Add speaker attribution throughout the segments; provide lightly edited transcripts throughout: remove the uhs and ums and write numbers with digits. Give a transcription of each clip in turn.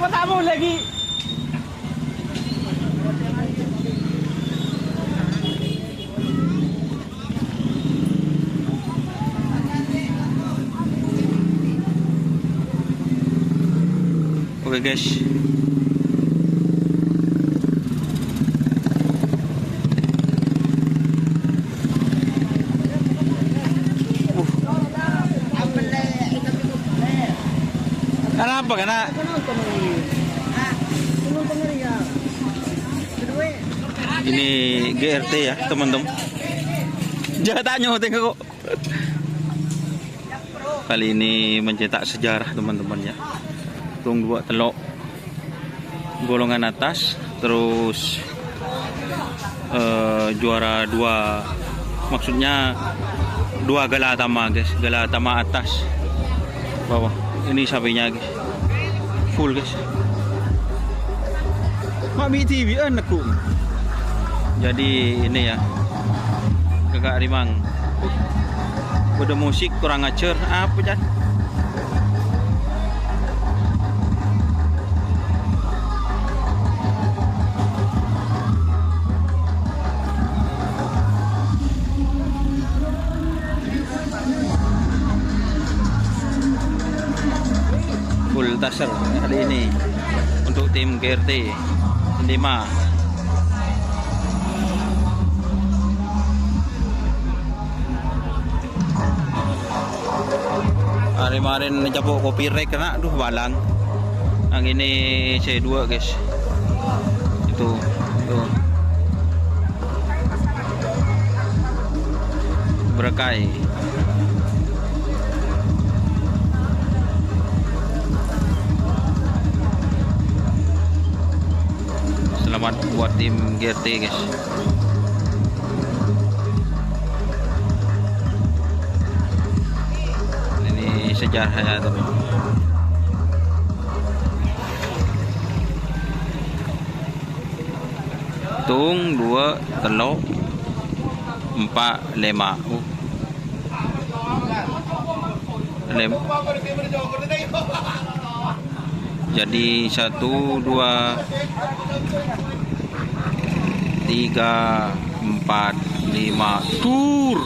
Speaker 1: matamu lagi.
Speaker 2: Oke guys. Kenapa kena? Ini GRT ya teman-teman. Jahatannya tengok. Kali ini mencetak sejarah teman-teman ya. Tung 2 telok golongan atas, terus juara 2, maksudnya 2 galatama guys, galatama atas bawah. Ini sapinya guys, full guys. Mami TV anakku. Jadi ini ya Kakak Rimang. Udah musik kurang acer apa Jan? Full taser kali ini untuk tim GRT 5. Kemarin capuk kopi rek kena, aduh balang. Yang ini C2 guys. Itu tuh. Berkai. Selamat buat tim GRT guys. Ini sejarahnya teman. Tung 2 telok 4 lema. Jadi 1 2 3 4 5 tur.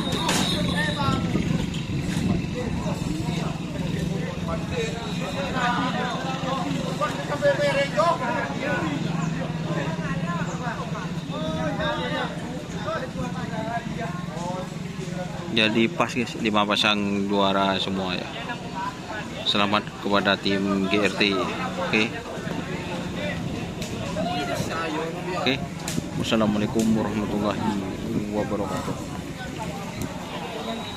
Speaker 2: Jadi pas guys, 5 pasang juara semua ya. Selamat kepada tim GRT. Oke. Oke. Wassalamualaikum warahmatullahi wabarakatuh.